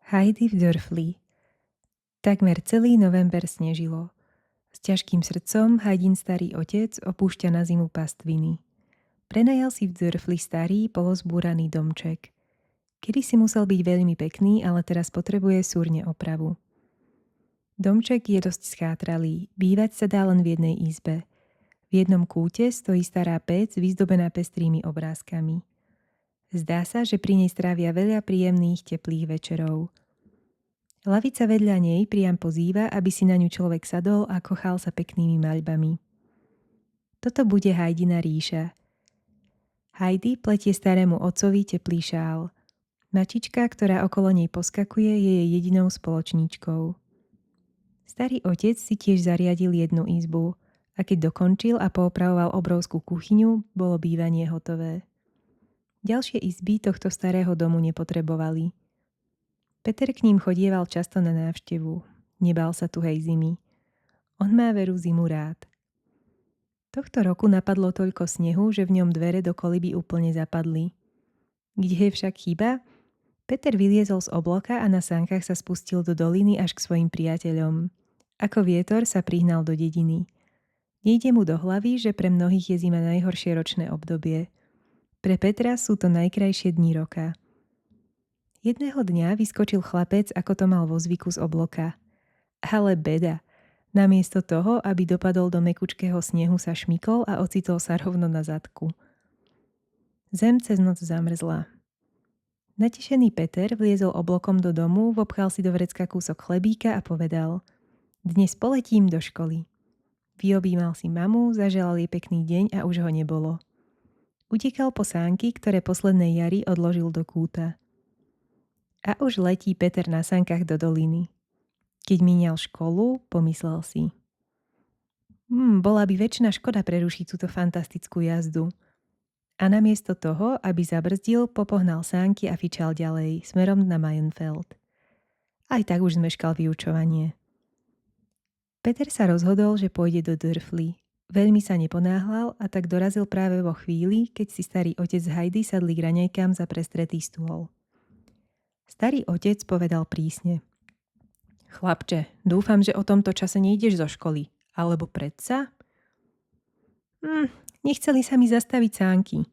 Heidi v Dörfli. Takmer celý november snežilo. S ťažkým srdcom Haidin starý otec opúšťa na zimu pastviny. Prenajal si v Dörfli starý, polozbúraný domček. Kedysi musel byť veľmi pekný, ale teraz potrebuje súrne opravu. Domček je dosť schátralý, bývať sa dá len v jednej izbe. V jednom kúte stojí stará pec vyzdobená pestrými obrázkami. Zdá sa, že pri nej strávia veľa príjemných, teplých večerov. Lavica vedľa nej priam pozýva, aby si na ňu človek sadol a kochal sa peknými maľbami. Toto bude Haidina ríša. Heidi pletie starému otcovi teplý šál. Mačička, ktorá okolo nej poskakuje, je jej jedinou spoločníčkou. Starý otec si tiež zariadil jednu izbu a keď dokončil a poopravoval obrovskú kuchyňu, bolo bývanie hotové. Ďalšie izby tohto starého domu nepotrebovali. Peter k ním chodieval často na návštevu. Nebal sa tuhej zimy. On má veru zimu rád. Tohto roku napadlo toľko snehu, že v ňom dvere do koliby úplne zapadli. Kde je však chyba? Peter vyliezol z obloka a na sánkach sa spustil do doliny až k svojim priateľom. Ako vietor sa prihnal do dediny. Nejde mu do hlavy, že pre mnohých je zima najhoršie ročné obdobie. Pre Petra sú to najkrajšie dni roka. Jedného dňa vyskočil chlapec, ako to mal vo zvyku z obloka. Ale beda. Namiesto toho, aby dopadol do mekučkého snehu, sa šmykol a ocitol sa rovno na zadku. Zem cez noc zamrzla. Natešený Peter vliezol oblokom do domu, vopchal si do vrecka kúsok chlebíka a povedal: Dnes poletím do školy. Vyobímal si mamu, zaželal jej pekný deň a už ho nebolo. Utekal po sánky, ktoré poslednej jari odložil do kúta. A už letí Peter na sankách do doliny. Keď míňal školu, pomyslel si: bola by väčšina škoda prerušiť túto fantastickú jazdu. A namiesto toho, aby zabrzdil, popohnal sánky a fičal ďalej, smerom na Mayenfeld. Aj tak už zmeškal vyučovanie. Peter sa rozhodol, že pôjde do Dörfli. Veľmi sa neponáhľal a tak dorazil práve vo chvíli, keď si starý otec Heidi sadli k raňajkám za prestretý stôl. Starý otec povedal prísne: Chlapče, dúfam, že o tomto čase nejdeš zo školy. Alebo predsa? Nechceli sa mi zastaviť sánky,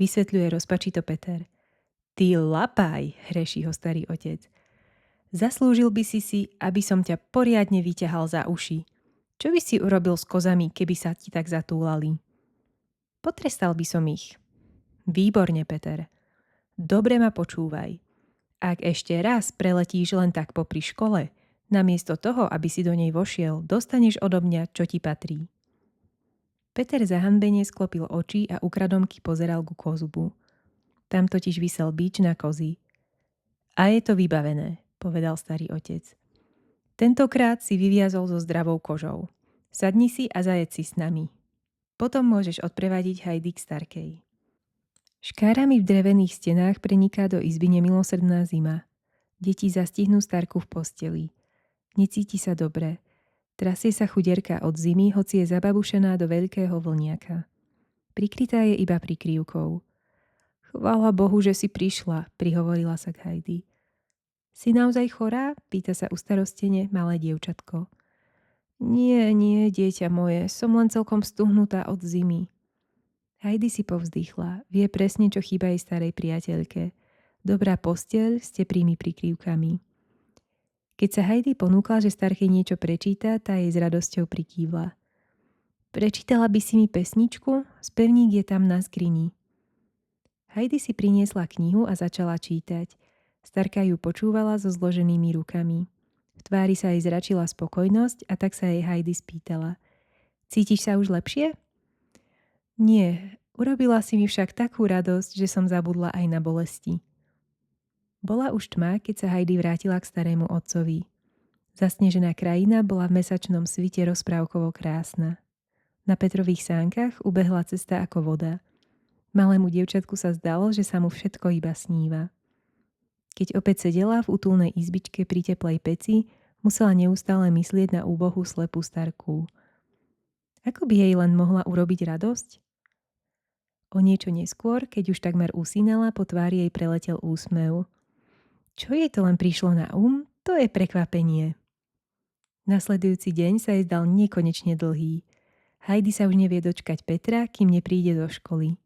vysvetľuje rozpačito Peter. Ty lapaj, hreší ho starý otec. Zaslúžil by si, aby som ťa poriadne vyťahal za uši. Čo by si urobil s kozami, keby sa ti tak zatúlali? Potrestal by som ich. Výborne, Peter. Dobre ma počúvaj. Ak ešte raz preletíš len tak popri škole, namiesto toho, aby si do nej vošiel, dostaneš odo mňa, čo ti patrí. Peter zahanbene sklopil oči a ukradomky pozeral ku kozubu. Tam totiž visel bič na kozy. A je to vybavené, povedal starý otec. Tentokrát si vyviazol so zdravou kožou. Sadni si a zajedz si s nami. Potom môžeš odprevadiť Heidi k starkej. Škárami v drevených stenách preniká do izby nemilosrdná zima. Deti zastihnú starku v posteli. Necíti sa dobre. Trasie sa chudierka od zimy, hoci je zababušená do veľkého vlniaka. Prikrytá je iba prikryvkou. Chvála Bohu, že si prišla, prihovorila sa k Heidi. Si naozaj chorá? Pýta sa ustarostene malé dievčatko. Nie, dieťa moje, som len celkom stuhnutá od zimy. Heidi si povzdychla, vie presne, čo chýba jej starej priateľke. Dobrá posteľ s teplými prikryvkami. Keď sa Heidi ponúkla, že starke niečo prečíta, tá jej s radosťou prikývla. Prečítala by si mi pesničku? Spevník je tam na skrini. Heidi si priniesla knihu a začala čítať. Starka ju počúvala so zloženými rukami. V tvári sa jej zračila spokojnosť a tak sa jej Heidi spýtala. Cítiš sa už lepšie? Nie, urobila si mi však takú radosť, že som zabudla aj na bolesti. Bola už tma, keď sa Heidi vrátila k starému otcovi. Zasnežená krajina bola v mesačnom svite rozprávkovo krásna. Na Petrových sánkach ubehla cesta ako voda. Malému dievčatku sa zdalo, že sa mu všetko iba sníva. Keď opäť sedela v útulnej izbičke pri teplej peci, musela neustále myslieť na úbohú slepú starku. Ako by jej len mohla urobiť radosť? O niečo neskôr, keď už takmer usínala, po tvári jej preletel úsmev. Čo jej to len prišlo na to je prekvapenie. Nasledujúci deň sa jej zdal nekonečne dlhý. Heidi sa už nevie dočkať Petra, kým nepríde do školy.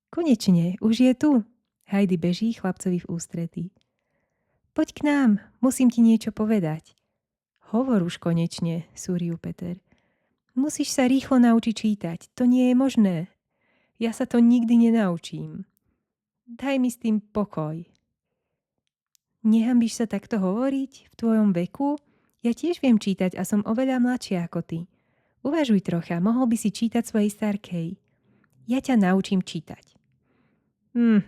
Konečne, už je tu. Heidi beží chlapcovi v ústretí. Poď k nám, musím ti niečo povedať. Hovor už konečne, súri ju Peter. Musíš sa rýchlo naučiť čítať, to nie je možné. Ja sa to nikdy nenaučím. Daj mi s tým pokoj. Nehambíš sa takto hovoriť v tvojom veku? Ja tiež viem čítať a som oveľa mladšia ako ty. Uvažuj trocha, mohol by si čítať svojej starkej. Ja ťa naučím čítať.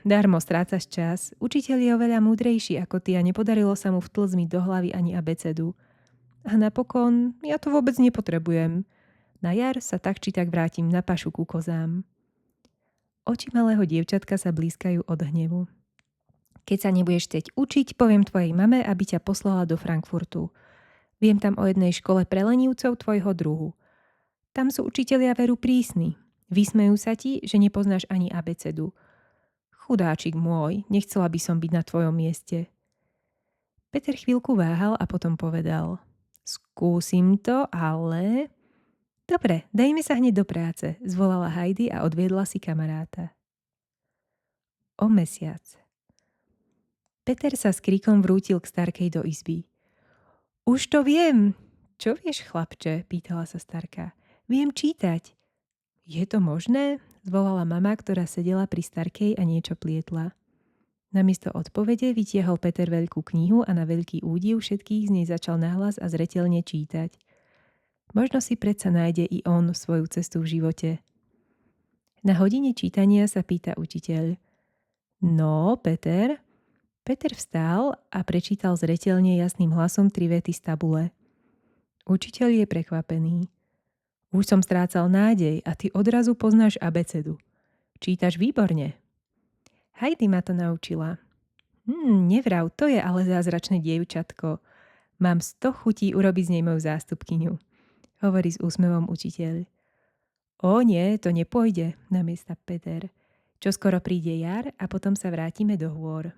Darmo strácaš čas. Učiteľ je oveľa múdrejší ako ty a nepodarilo sa mu vtlzmiť do hlavy ani abecedu. A napokon, ja to vôbec nepotrebujem. Na jar sa tak či tak vrátim na pašu ku kozám. Oči malého dievčatka sa blízkajú od hnevu. Keď sa nebudeš chcieť učiť, poviem tvojej mame, aby ťa poslala do Frankfurtu. Viem tam o jednej škole pre lenivcov tvojho druhu. Tam sú učitelia veru prísni. Vysmejú sa ti, že nepoznáš ani abecedu. Chudáčik môj, nechcela by som byť na tvojom mieste. Peter chvíľku váhal a potom povedal. Skúsim to, ale... Dobre, dajme sa hneď do práce, zvolala Heidi a odviedla si kamaráta. O mesiac. Peter sa s kríkom vrútil k starkej do izby. Už to viem. Čo vieš, chlapče? Pýtala sa starka. Viem čítať. Je to možné? Zvolala mama, ktorá sedela pri starkej a niečo plietla. Namiesto odpovede vytiahol Peter veľkú knihu a na veľký údiv všetkých z nej začal nahlas a zreteľne čítať. Možno si predsa nájde i on svoju cestu v živote. Na hodine čítania sa pýta učiteľ. No, Peter? Peter vstal a prečítal zreteľne jasným hlasom 3 vety z tabule. Učiteľ je prekvapený. Už som strácal nádej a ty odrazu poznáš abecedu. Čítaš výborne. Heidi ma to naučila. Nevrav, to je ale zázračné dievčatko. Mám 100 chutí urobiť z nej moju zástupkyňu, hovorí s úsmevom učiteľ. O nie, to nepôjde, namiesta Peter. Čoskoro príde jar a potom sa vrátime do hôr.